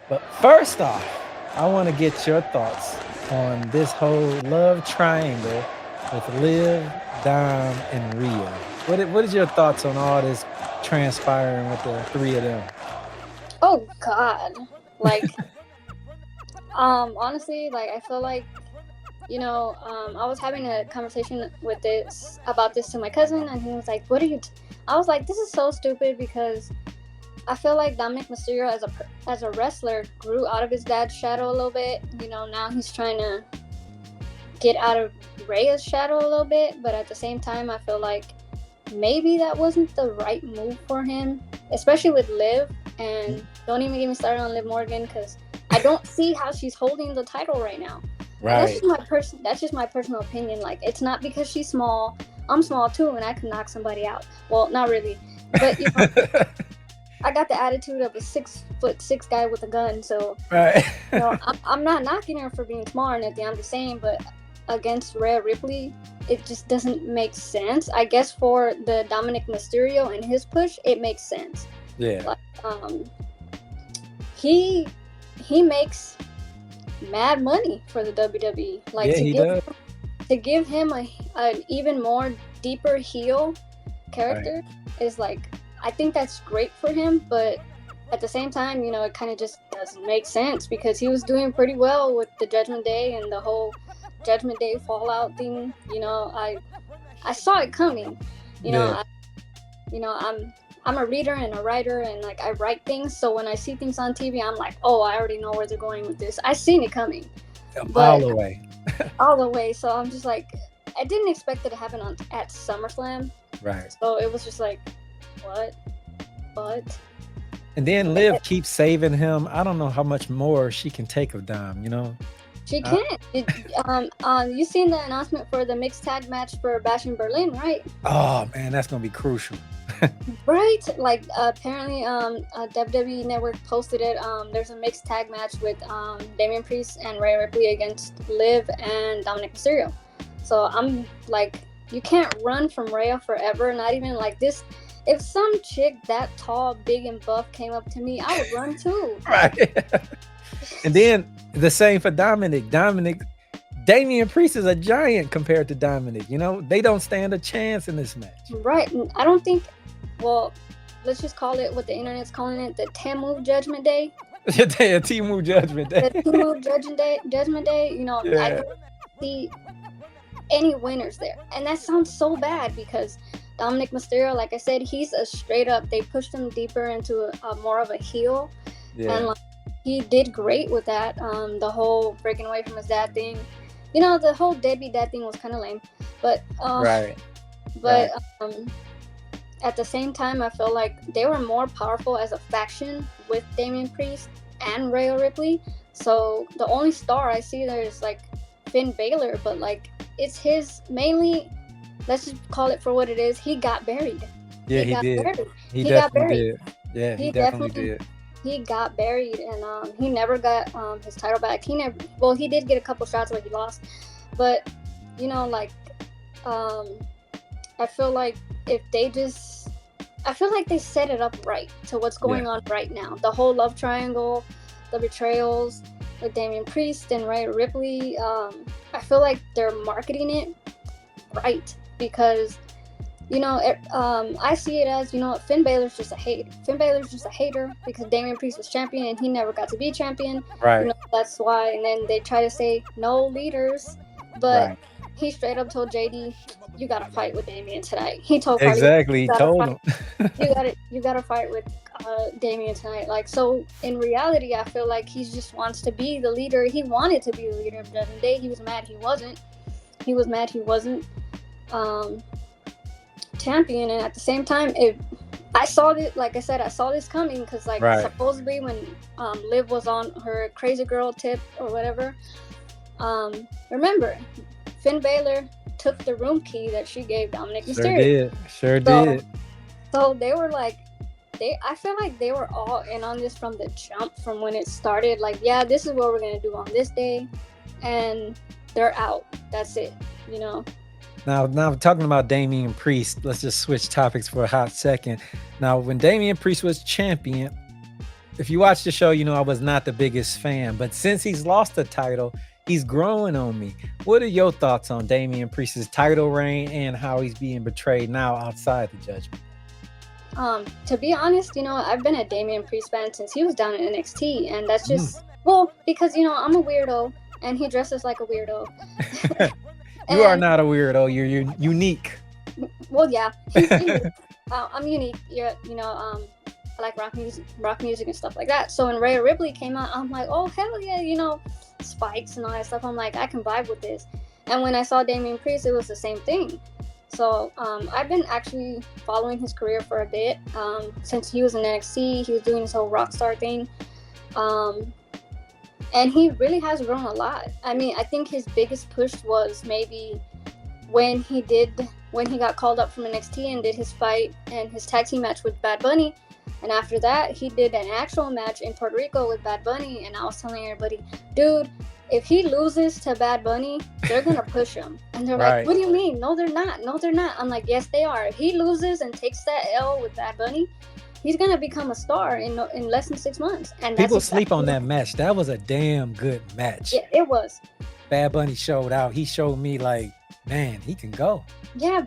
But first off, I want to get your thoughts on this whole love triangle with Liv, Dom, and Rhea. What is your thoughts on all this transpiring with the three of them? Oh God. Like, honestly, like I feel like, I was having a conversation with this about this to my cousin, and he was like, "What are you?" I was like, "This is so stupid," because I feel like Dominic Mysterio as a wrestler grew out of his dad's shadow a little bit. Now he's trying to get out of Rhea's shadow a little bit, but at the same time, I feel like maybe that wasn't the right move for him, especially with Liv. And don't even get me started on Liv Morgan, because I don't see how she's holding the title right now. And Right. that's just my personal opinion. Like, it's not because she's small. I'm small too, and I can knock somebody out. Well, not really, but I got the attitude of a 6'6" guy with a gun. So Right. I'm not knocking her for being small or anything. I'm just saying, but against Rhea Ripley, it just doesn't make sense. I guess for the Dominic Mysterio and his push, it makes sense. Yeah. Like, he makes mad money for the WWE. Like, Yeah, he does. to give him an even more deeper heel character is like, I think that's great for him, but at the same time, it kind of just doesn't make sense, because he was doing pretty well with the Judgment Day and the whole Judgment Day fallout thing. I saw it coming. Yeah. I'm a reader and a writer, and like I write things, so when I see things on TV, I'm like, oh, I already know where they're going with this. I seen it coming, All the way. all the way. So I'm just like, I didn't expect it to happen at SummerSlam. Right. So it was just like, what? But And then Liv keeps saving him. I don't know how much more she can take of Dom, she can't. You seen the announcement for the mixed tag match for Bash in Berlin, right? Oh man, that's gonna be crucial. Right. Like, apparently, WWE Network posted it. There's a mixed tag match with Damian Priest and Rhea Ripley against Liv and Dominic Mysterio. So I'm like, you can't run from Rhea forever. Not even like this. If some chick that tall, big, and buff came up to me, I would run too. Right. And then the same for Dominic. Damian Priest is a giant compared to Dominic. They don't stand a chance in this match. Right. I don't think. Well, let's just call it what the internet's calling it: the Tamu Judgment Day. Timu Judgment Day. The Tamu Judgment Day. Yeah. I don't see any winners there, and that sounds so bad, because Dominic Mysterio, like I said, he's a straight up. They pushed him deeper into a more of a heel, and like, he did great with that. The whole breaking away from his dad thing, the whole deadbeat dad thing was kind of lame, but Right. But at the same time, I feel like they were more powerful as a faction with Damian Priest and Rhea Ripley. So the only star I see there is like Finn Balor, but like it's his mainly. Let's just call it for what it is. He got buried. Yeah, he did. Buried. He got definitely buried. did. Yeah, he definitely did. He got buried, and he never got his title back. He never. Well, he did get a couple shots where he lost, but I feel like if they just, I feel like they set it up right to what's going on right now. The whole love triangle, the betrayals with Damian Priest and Rhea Ripley. I feel like they're marketing it right, because I see it as, Finn Balor's just a hater. Finn Balor's just a hater because Damian Priest was champion and he never got to be champion. Right. That's why. And then they try to say no leaders, but he straight up told JD, "You gotta fight with Damian tonight." He told Carly, exactly. He told him. you gotta fight with Damian tonight. Like, so in reality, I feel like he just wants to be the leader. He wanted to be the leader of Judgment Day. He was mad he wasn't. Champion, and at the same time, I saw this, like I said, I saw this coming, because supposedly when Liv was on her crazy girl tip or whatever, remember, Finn Balor took the room key that she gave Dominic Mysterio. Sure did. So they were like, I feel like they were all in on this from the jump, from when it started. Like, yeah, this is what we're gonna do on this day, and they're out. That's it. Now talking about Damian Priest, let's just switch topics for a hot second. Now, when Damian Priest was champion, if you watch the show, you know I was not the biggest fan, but since he's lost the title, he's growing on me. What are your thoughts on Damian Priest's title reign and how he's being betrayed now outside the Judgment? To be honest, you know, I've been a Damian Priest fan since he was down in NXT, and that's just well, because you know I'm a weirdo, and he dresses like a weirdo. You are not a weirdo. You're unique. Well, yeah, he's unique. I'm unique. Yeah, you know, I like rock music and stuff like that. So when Rhea Ripley came out, I'm like, oh hell yeah, you know, spikes and all that stuff. I'm like, I can vibe with this. And when I saw Damian Priest, it was the same thing. So I've been actually following his career for a bit. Since he was in NXT, he was doing his whole rockstar thing. And he really has grown a lot. I mean, I think his biggest push was maybe when he got called up from NXT and did his fight and his tag team match with Bad Bunny. And after that, he did an actual match in Puerto Rico with Bad Bunny. And I was telling everybody, dude, if he loses to Bad Bunny, they're going to push him. And they're like, what do you mean? No, they're not. No, they're not. I'm like, yes, they are. If he loses and takes that L with Bad Bunny, he's going to become a star in less than 6 months. And people sleep on that match. That was a damn good match. Yeah, it was. Bad Bunny showed out. He showed me like, man, he can go. Yeah,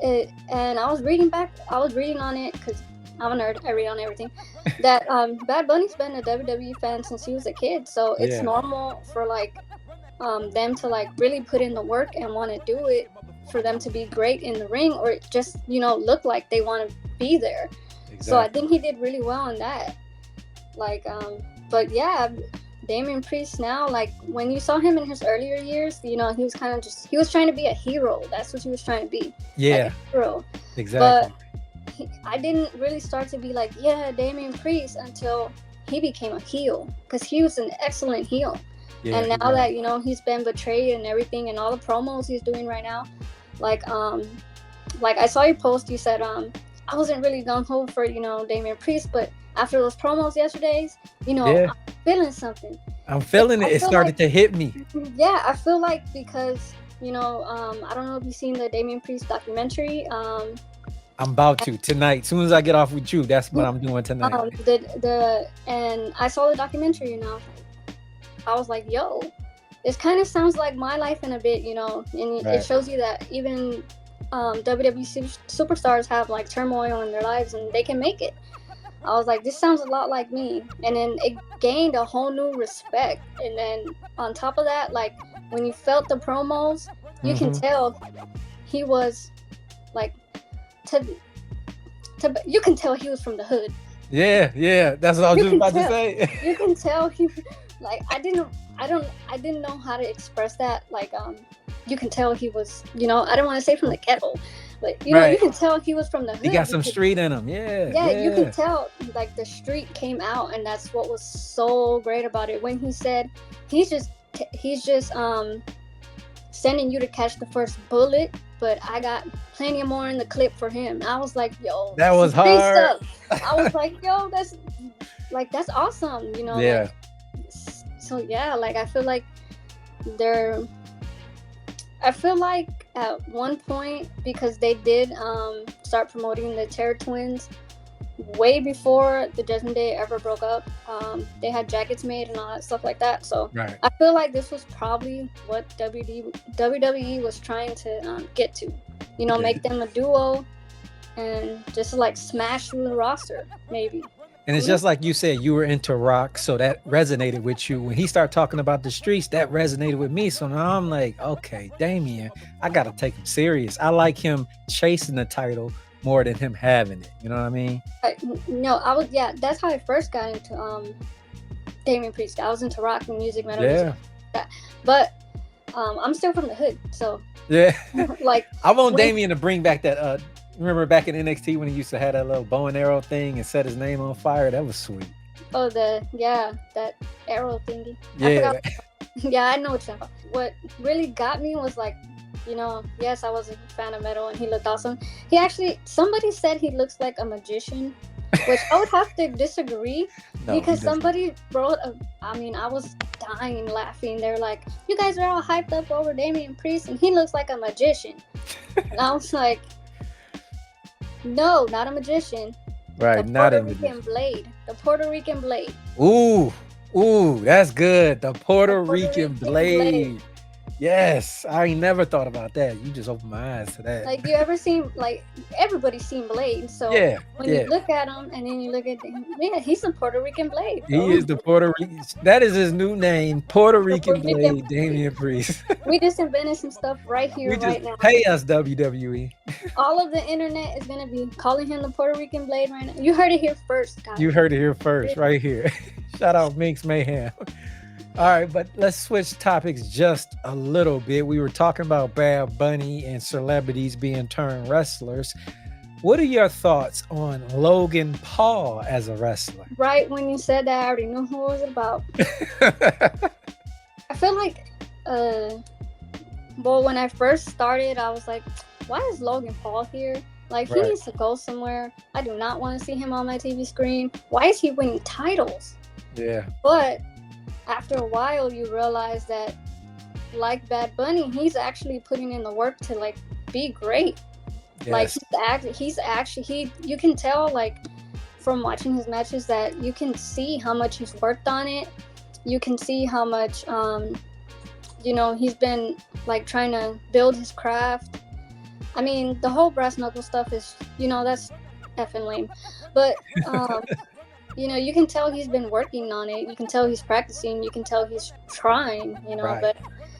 and I was reading on it because I'm a nerd. I read on everything. That Bad Bunny's been a WWE fan since he was a kid, so it's normal for like them to like really put in the work and want to do it for them to be great in the ring, or just look like they want to be there. Exactly. So I think he did really well in that. Like, but yeah, Damian Priest now, like when you saw him in his earlier years, he was kind of he was trying to be a hero. That's what he was trying to be. Yeah. Like a hero. Exactly. But I didn't really start to be like, yeah, Damian Priest until he became a heel, because he was an excellent heel. Yeah, and now that, he's been betrayed and everything, and all the promos he's doing right now, like I saw your post, you said, I wasn't really gung-ho for, Damian Priest, but after those promos yesterday's, I'm feeling something. I'm feeling it. It started to hit me. Yeah, I feel like because, I don't know if you've seen the Damian Priest documentary. I'm about to tonight. As soon as I get off with you, that's what I'm doing tonight. And I saw the documentary, I was like, yo, this kind of sounds like my life in a bit, and it shows you that even WWE superstars have like turmoil in their lives and they can make it. I was like, this sounds a lot like me. And then it gained a whole new respect. And then on top of that, like when you felt the promos, you can tell he was like, you can tell he was from the hood. Yeah, that's what I was just about to say. You can tell he, like, I didn't know how to express that. Like, you can tell he was, I don't want to say from the ghetto, but you can tell he was from the hood. He got some street in him. Yeah, you can tell like the street came out, and that's what was so great about it. When he said he's just sending you to catch the first bullet, but I got plenty more in the clip for him. I was like, yo, that was hard. I was like, yo, that's awesome, Yeah. Like, so yeah, like I feel like at one point, because they did start promoting the Terror Twins way before the Judgment Day ever broke up. They had jackets made and all that stuff like that. So I feel like this was probably what WWE was trying to get to, make them a duo and just like smash through the roster, maybe. And it's just like you said, you were into rock, so that resonated with you. When he started talking about the streets, that resonated with me. So now I'm like, okay, Damian, I got to take him serious. I like him chasing the title more than him having it. You know what I mean? That's how I first got into Damian Priest. I was into rock and music, metal music. Like but I'm still from the hood, so like I want Damian to bring back that remember back in NXT when he used to have that little bow and arrow thing and set his name on fire? That was sweet. Oh, that arrow thingy. Yeah. I know what you're talking about. What really got me was like, yes, I was a fan of metal and he looked awesome. Somebody said he looks like a magician, which I would have to disagree because somebody wrote I was dying laughing. They're like, you guys are all hyped up over Damian Priest and he looks like a magician. And I was like, no, not a magician. Right, not a magician. Puerto Rican blade. The Puerto Rican Blade. Ooh, that's good. The Puerto Puerto Rican Rican Blade. Blade. Yes, I ain't never thought about that. You just opened my eyes to that. Like, you ever seen, like, everybody's seen Blade, so Yeah, when yeah. you look at him and then you look at him, yeah, he's a Puerto Rican Blade, bro. He is the Puerto Rican. That is his new name, Puerto Rican Puerto Rican Blade, Damian Priest. We just invented some stuff right here, We right just now. pay us, WWE. All of the internet is gonna be calling him the Puerto Rican Blade right now. You heard it here first, guys. You heard it here first, right here. Shout out Miinx Mayhem. All right, but let's switch topics just a little bit. We were talking about Bad Bunny and celebrities being turned wrestlers. What are your thoughts on Logan Paul as a wrestler? Right when you said that, I already knew who it was about. I feel like, well, when I first started, I was like, why is Logan Paul here? Like, he Right. needs to go somewhere. I do not want to see him on my TV screen. Why is he winning titles? Yeah, But after a while, you realize that, like Bad Bunny, he's actually putting in the work to, like, be great. Like, yes. you can tell, like, from watching his matches, that you can see how much he's worked on it. You can see how much, he's been, like, trying to build his craft. I mean, the whole brass knuckle stuff is, that's effing lame. But, you can tell he's been working on it. You can tell he's practicing. You can tell he's trying, Right. But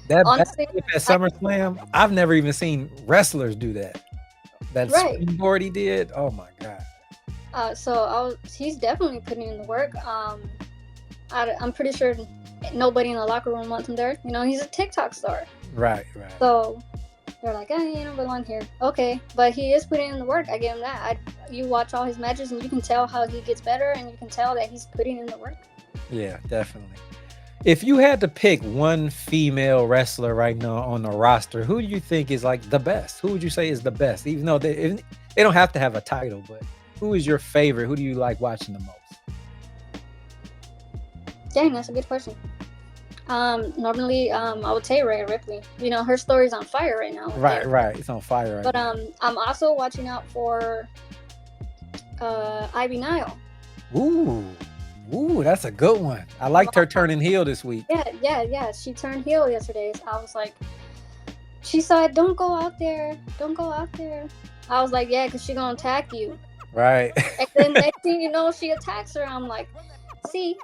That honestly, backflip at SummerSlam, I've never even seen wrestlers do that. That Right. springboard he did, oh my God. he's definitely putting in the work. I'm pretty sure nobody in the locker room wants him there. He's a TikTok star. Right. So they're like, you don't belong here. Okay, but he is putting in the work. I give him that. You watch all his matches and you can tell how he gets better, and you can tell that he's putting in the work. Yeah, definitely. If you had to pick one female wrestler right now on the roster, who do you think is like the best? Who would you say is the best? Even though they don't have to have a title, but who is your favorite? Who do you like watching the most? Dang, that's a good question. Normally, I would say Rhea Ripley. Her story's on fire right now. Right. It's on fire right But now. I'm also watching out for Ivy Nile. Ooh, that's a good one. I liked her turning heel this week. Yeah. She turned heel yesterday. So I was like, she said, "Don't go out there. Don't go out there." I was like, "Yeah, because she's gonna attack you." Right. And then next thing you know, she attacks her. I'm like, "See,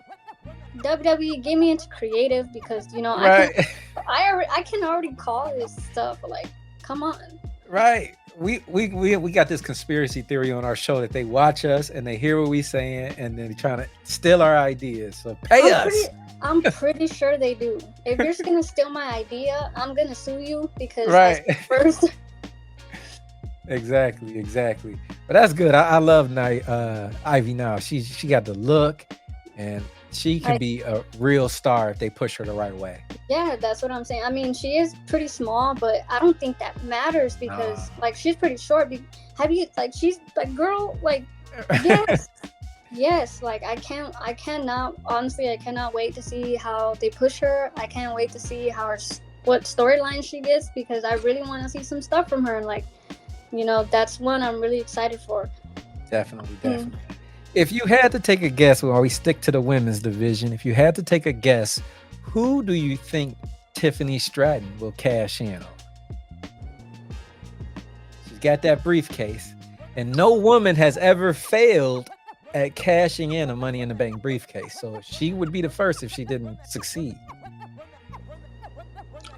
WWE, get me into creative because Right. I can already call this stuff. Like, come on." Right. We got this conspiracy theory on our show that they watch us and they hear what we saying and then they're trying to steal our ideas. So pay us. I'm pretty sure they do. If you're just gonna steal my idea, I'm gonna sue you because Right. I first. Exactly. But that's good. I love Ivy now. She got the look and she can be a real star if they push her the right way. Yeah, that's what I'm saying. I mean, she is pretty small, but I don't think that matters because, like, she's pretty short. She's like, girl, like, yes, yes. Like, I cannot wait to see how they push her. I can't wait to see what storyline she gets because I really want to see some stuff from her. And, like, that's one I'm really excited for. Definitely. If you had to take a guess, while we stick to the women's division, if you had to take a guess, who do you think Tiffany Stratton will cash in on? She's got that briefcase, and no woman has ever failed at cashing in a Money in the Bank briefcase. So she would be the first if she didn't succeed.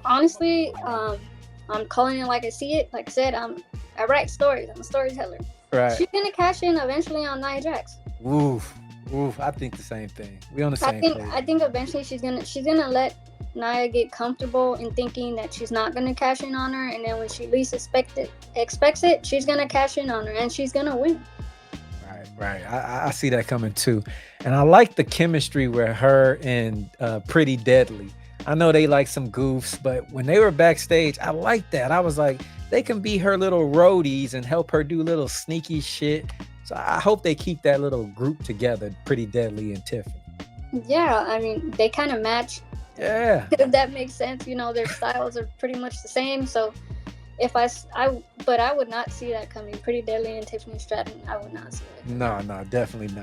Honestly, I'm calling it like I see it. Like I said, I write stories. I'm a storyteller. Right. She's gonna cash in eventually on Nia Jax. Oof. I think the same thing. We on the same page. I think eventually she's gonna let Nia get comfortable in thinking that she's not gonna cash in on her, and then when she least expects it, she's gonna cash in on her, and she's gonna win. Right. I see that coming too, and I like the chemistry with her and Pretty Deadly. I know they like some goofs, but when they were backstage, I liked that. I was like, they can be her little roadies and help her do little sneaky shit. So I hope they keep that little group together, Pretty Deadly and Tiffany. Yeah, I mean, they kind of match. Yeah. If that makes sense. Their styles are pretty much the same. So, But I would not see that coming. Pretty Deadly and Tiffany Stratton, I would not see it. No, definitely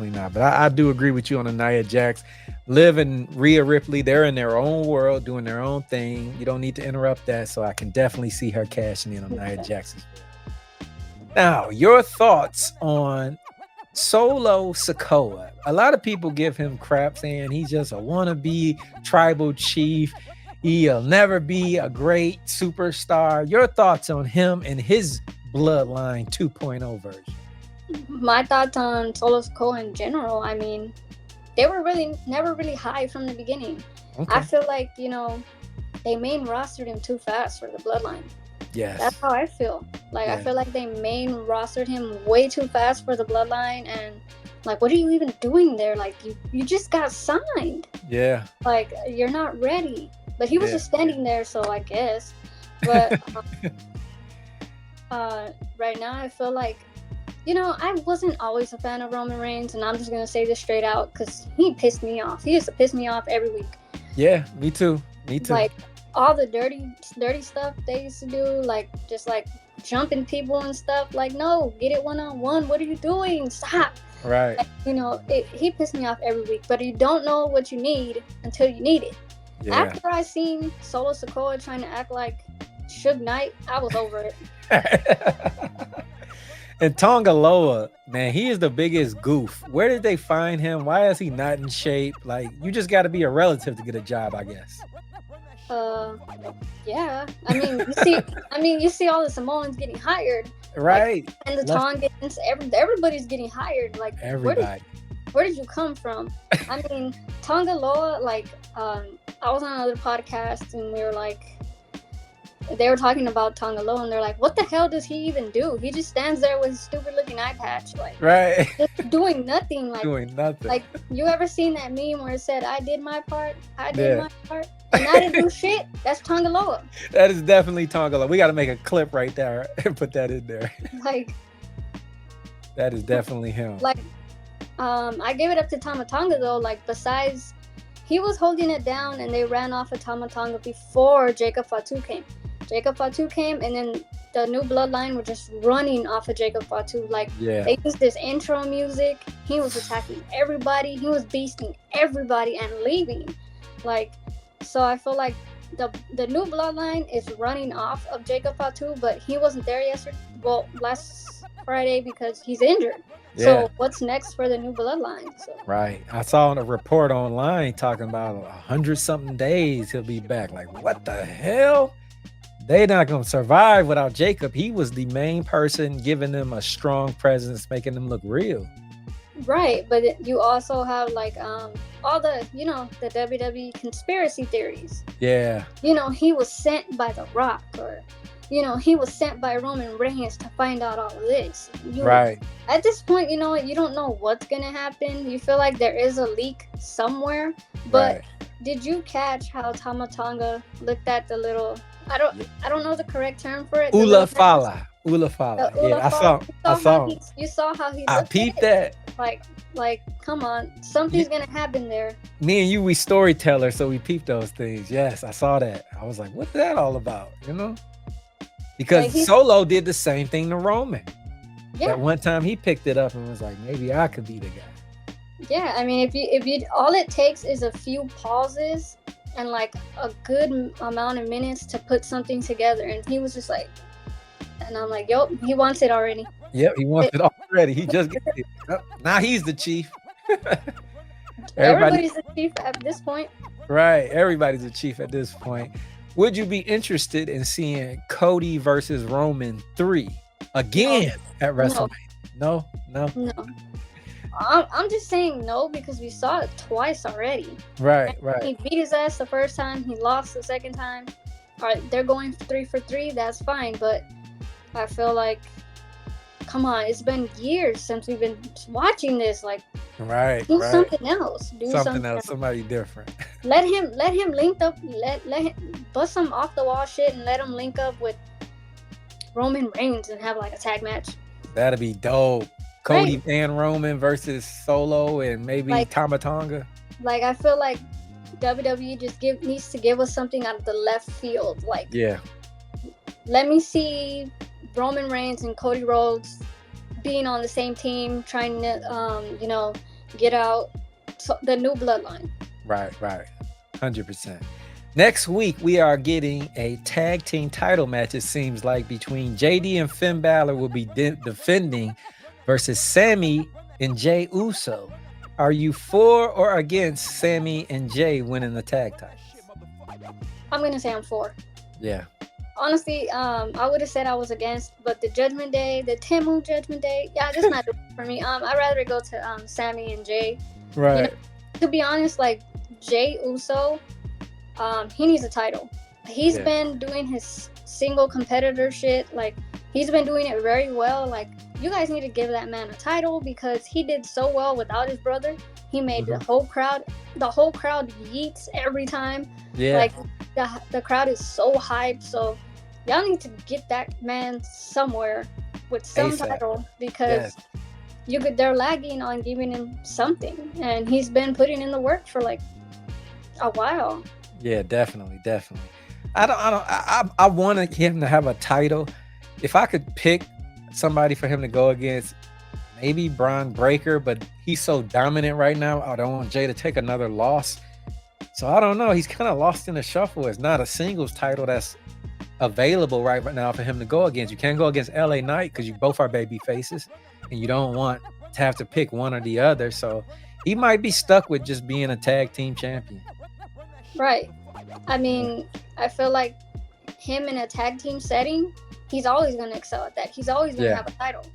not. But I do agree with you on the Nia Jax. Liv and Rhea Ripley, they're in their own world, doing their own thing. You don't need to interrupt that. So I can definitely see her cashing in on Nia Jax as well. Now, your thoughts on Solo Sikoa. A lot of people give him crap saying he's just a wannabe tribal chief. He'll never be a great superstar. Your thoughts on him and his Bloodline 2.0 version? My thoughts on Solo Sikoa in general, I mean, they were never really high from the beginning. Okay. I feel like, they main rostered him too fast for the Bloodline. Yes. That's how I feel. Like, I feel like they main rostered him way too fast for the Bloodline, and like, what are you even doing there? Like, you just got signed. Yeah. Like, you're not ready. But he was just standing there, so I guess. But right now, I feel like, I wasn't always a fan of Roman Reigns, and I'm just gonna say this straight out because he pissed me off. He used to piss me off every week. Yeah, me too. Like, all the dirty stuff they used to do, like just like jumping people and stuff. Like, no, get it 1-on-1. What are you doing? Stop. Right. Like, he pissed me off every week. But you don't know what you need until you need it. Yeah. After I seen Solo Sikoa trying to act like Suge Knight, I was over it. And Tonga Loa, man, he is the biggest goof. Where did they find him? Why is he not in shape? Like, you just got to be a relative to get a job, I guess. Yeah. You see all the Samoans getting hired, right? Like, and the Tongans, everybody's getting hired. Like, everybody. Where did you come from? I mean, Tonga Loa, like, I was on another podcast and they were talking about Tonga Loa, and they're like, what the hell does he even do? He just stands there with his stupid looking eye patch, like, right, just doing nothing. Like, Like, you ever seen that meme where it said, I did my part, my part, and I didn't do shit? That's Tonga Loa. That is definitely Tonga Loa. We got to make a clip right there and put that in there. Like, that is definitely him. Like, I gave it up to Tama Tonga though. Like, besides, he was holding it down, and they ran off of Tama Tonga before Jacob Fatu came. Jacob Fatu came, and then the new Bloodline were just running off of Jacob Fatu. Like, they used this intro music. He was attacking everybody. He was beasting everybody and leaving. Like, so I feel like the new Bloodline is running off of Jacob Fatu, but he wasn't there last Friday because he's injured. So what's next for the new Bloodline? So. Right. I saw a report online talking about 100-something days he'll be back. Like, what the hell? They're not going to survive without Jacob. He was the main person giving them a strong presence, making them look real. Right. But you also have, like, all the, the WWE conspiracy theories. Yeah. He was sent by The Rock, or... he was sent by Roman Reigns to find out all of this. Right. At this point, you don't know what's going to happen. You feel like there is a leak somewhere. But did you catch how Tama Tonga looked at the little... I don't know the correct term for it. Ula Fala. Yeah, I saw him. You saw how he looked I peeped that. Like, come on. Something's going to happen there. Me and you, we storytellers, so we peeped those things. Yes, I saw that. I was like, what's that all about? Because like Solo did the same thing to Roman. Yeah. That one time he picked it up and was like, maybe I could be the guy. Yeah, I mean, if you all it takes is a few pauses and like a good amount of minutes to put something together. And he was just like, and I'm like, yo, he wants it already. Yep, he wants it already. He just gets it. Now he's the chief. Everybody's the chief at this point. Right, everybody's the chief at this point. Would you be interested in seeing Cody versus Roman 3 again at WrestleMania? No. I'm just saying no because we saw it twice already. Right. He beat his ass the first time. He lost the second time. All right, they're going 3 for 3. That's fine, but I feel like, come on, it's been years since we've been watching this. Like, do something else. Do something else. Somebody different. Let him link up. Let him bust some off the wall shit and let him link up with Roman Reigns and have like a tag match. That'd be dope. Cody and Roman versus Solo and maybe like, Tama Tonga. Like, I feel like WWE just needs to give us something out of the left field. Like, let me see Roman Reigns and Cody Rhodes being on the same team, trying to, get out the new bloodline. Right. 100%. Next week, we are getting a tag team title match, it seems like, between JD and Finn Balor will be defending versus Sammy and Jay Uso. Are you for or against Sammy and Jay winning the tag titles? I'm going to say I'm for. Yeah. Honestly, I would have said I was against, but the Judgment Day, the Temu Judgment Day, that's not for me. I'd rather go to Sammy and Jay. Right. To be honest, like Jay Uso, he needs a title. He's been doing his single competitor shit. Like, he's been doing it very well. Like, you guys need to give that man a title because he did so well without his brother. He made the whole crowd yeets every time. Yeah. Like, the crowd is so hyped. So y'all need to get that man somewhere with some ASAP. Title because they're lagging on giving him something, and he's been putting in the work for like a while. Yeah, definitely. I wanted him to have a title. If I could pick somebody for him to go against, maybe Braun Breaker, but he's so dominant right now. I don't want Jay to take another loss. So I don't know. He's kind of lost in the shuffle. It's not a singles title that's available right now for him to go against. You can't go against LA Knight because you both are baby faces, and you don't want to have to pick one or the other. So he might be stuck with just being a tag team champion. Right. I mean, I feel like him in a tag team setting, he's always going to excel at that. He's always going to have a title.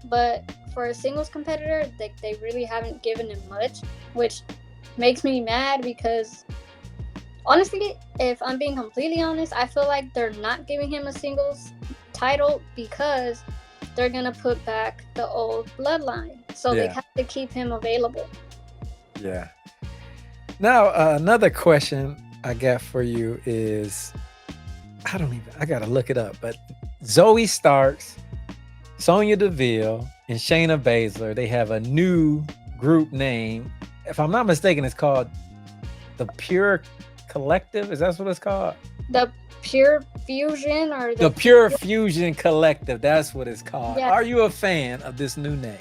But for a singles competitor, they really haven't given him much, which makes me mad because honestly, if I'm being completely honest, I feel like they're not giving him a singles title because they're going to put back the old bloodline. So they have to keep him available. Yeah. Now, another question I got for you is, I got to look it up, but Zoe Starks, Sonya Deville, and Shayna Baszler, they have a new group name. If I'm not mistaken, it's called the Pure Collective. Is that what it's called? The Pure Fusion or the Pure Fusion Collective. That's what it's called. Yeah. Are you a fan of this new name?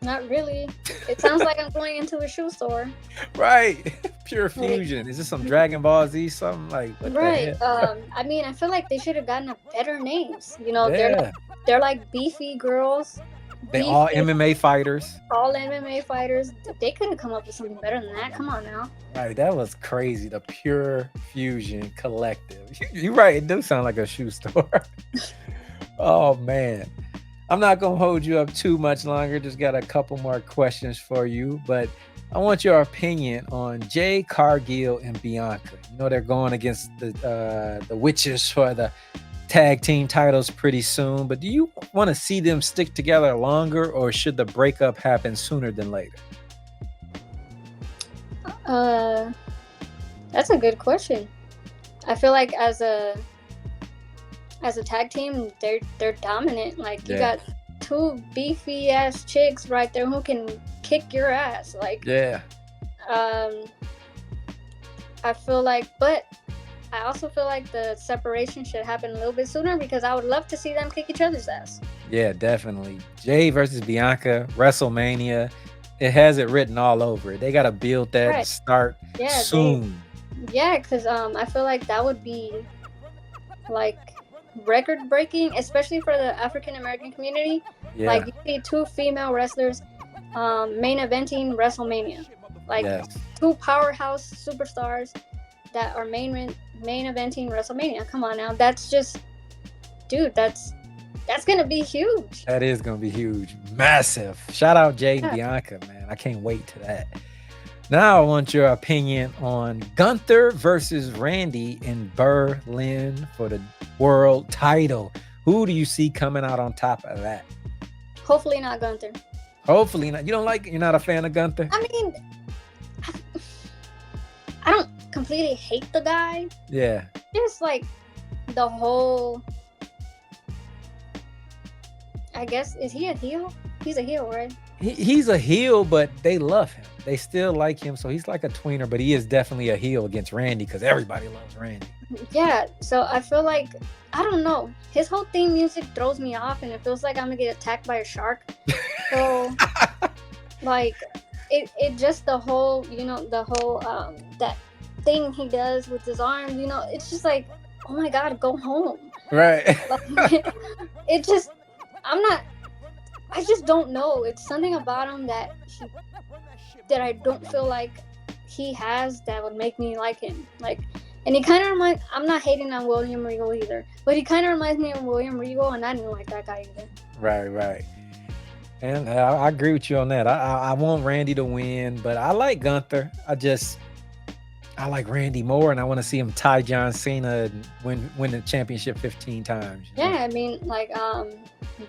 Not really. It sounds like I'm going into a shoe store. Right. Pure Fusion. Is this some Dragon Ball Z something like? Right. I mean, I feel like they should have gotten better names. You know, they're like beefy girls. They all MMA fighters. All MMA fighters. They could have come up with something better than that. Come on now. Right, that was crazy. The Pure Fusion Collective. You're right. It does sound like a shoe store. Oh man, I'm not gonna hold you up too much longer. Just got a couple more questions for you, but I want your opinion on Jade Cargill and Bianca. You know they're going against the witches for the tag team titles pretty soon, but do you want to see them stick together longer, or should the breakup happen sooner than later? That's a good question. I feel like as a tag team, they're dominant. Like you got two beefy ass chicks right there who can kick your ass. Like I feel like, but I also feel like the separation should happen a little bit sooner because I would love to see them kick each other's ass. Yeah, definitely. Jay versus Bianca, WrestleMania. It has it written all over it. They got to build that and start soon. Because I feel like that would be like record breaking, especially for the African American community. Yeah. Like you see two female wrestlers main eventing WrestleMania. Like two powerhouse superstars that are main eventing WrestleMania. Come on now. That's just, dude, that's going to be huge. That is going to be huge. Massive. Shout out Jay and Bianca, man. I can't wait to that. Now I want your opinion on Gunther versus Randy in Berlin for the world title. Who do you see coming out on top of that? Hopefully not Gunther. Hopefully not. You're not a fan of Gunther? I mean, I don't completely hate the guy. Yeah. Just like the whole, I guess, is he a heel? He's a heel, right? He's a heel, but they love him. they still like him. So he's like a tweener, but he is definitely a heel against Randy because everybody loves Randy. Yeah, so I feel like, I don't know, his whole theme music throws me off, and it feels like I'm gonna get attacked by a shark. So like it just the whole that thing he does with his arms, it's just like, oh my god, go home. Right. Like, I just don't know. It's something about him that I don't feel like he has that would make me like him. Like, and he kind of reminds, I'm not hating on William Regal either, but he kind of reminds me of William Regal, and I didn't like that guy either. Right. And I agree with you on that. I want Randy to win, but I like Gunther. I like Randy more, and I want to see him tie John Cena and win the championship 15 times. Yeah, I mean, like,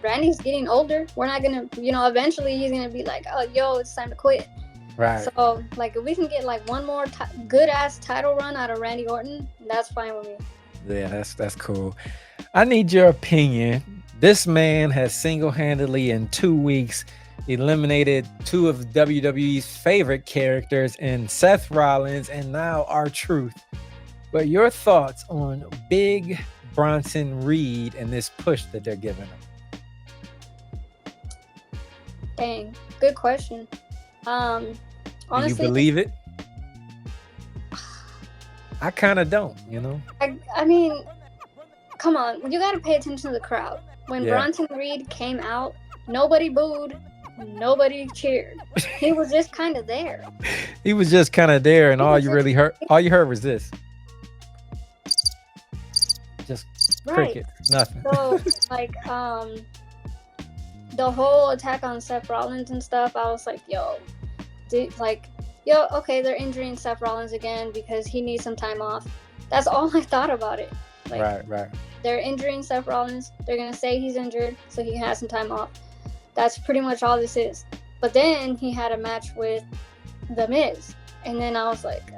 Randy's getting older. We're not gonna, eventually he's gonna be like, oh, yo, it's time to quit. Right. So, like, if we can get like one more good-ass title run out of Randy Orton, that's fine with me. Yeah, that's cool. I need your opinion. This man has single-handedly in 2 weeks eliminated two of WWE's favorite characters in Seth Rollins and now R-Truth. But your thoughts on Big Bronson Reed and this push that they're giving him? Dang, good question. Honestly, do you believe it? I kind of don't, I mean, come on, you got to pay attention to the crowd. When Bronson Reed came out, nobody booed, nobody cheered. He was just kind of there. He was just kind of there, and all you heard was this. Just cricket, nothing. So, like, the whole attack on Seth Rollins and stuff, I was like, okay, they're injuring Seth Rollins again because he needs some time off. That's all I thought about it. Like, right. They're injuring Seth Rollins. They're going to say he's injured so he can have some time off. That's pretty much all this is. But then he had a match with The Miz. And then I was like,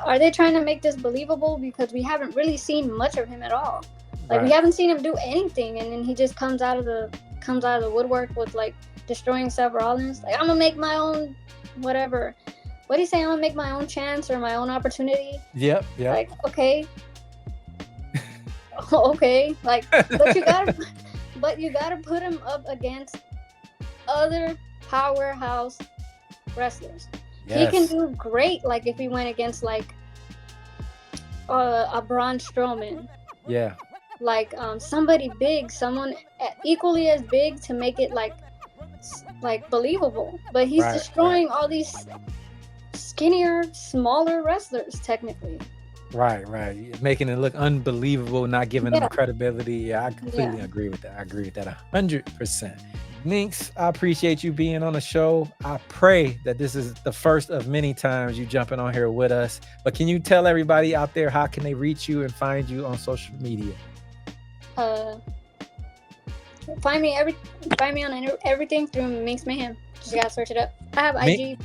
are they trying to make this believable? Because we haven't really seen much of him at all. Like, we haven't seen him do anything. And then he just comes out of the woodwork with, like, destroying Seth Rollins. Like, I'm going to make my own whatever. What do you say? I'm going to make my own chance or my own opportunity? Yep. Like, okay. Okay. Like, but you gotta put him up against other powerhouse wrestlers. Yes. He can do great, like, if he went against, like, a Braun Strowman. Yeah. Like, somebody big, someone equally as big to make it, like believable. But he's destroying all these skinnier, smaller wrestlers, technically. Right. Making it look unbelievable, not giving them credibility. Yeah, I completely agree with that. I agree with that 100%. Miinx, I appreciate you being on the show. I pray that this is the first of many times you jumping on here with us. But can you tell everybody out there how can they reach you and find you on social media? Find me on everything through Miinx Mayhem. Just gotta search it up. I have IG.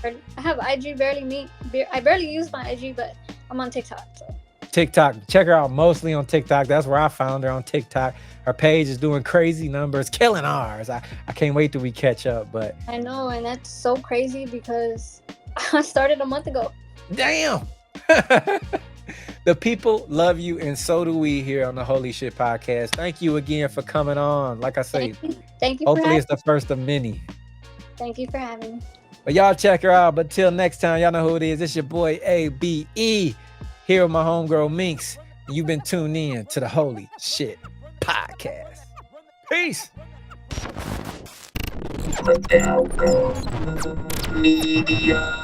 I barely use my IG, but I'm on TikTok. So. TikTok. Check her out mostly on TikTok. That's where I found her, on TikTok. Her page is doing crazy numbers, killing ours. I can't wait till we catch up. But I know, and that's so crazy because I started a month ago. Damn. The people love you, and so do we here on the Holy Shhh Podcast. Thank you again for coming on. Like I say, thank you. Hopefully it's the first of many. Thank you for having me. But y'all check her out. But till next time, y'all know who it is. It's your boy ABE here with my homegirl Miinx. You've been tuned in to the Holy Shhh Podcast. Peace. Media.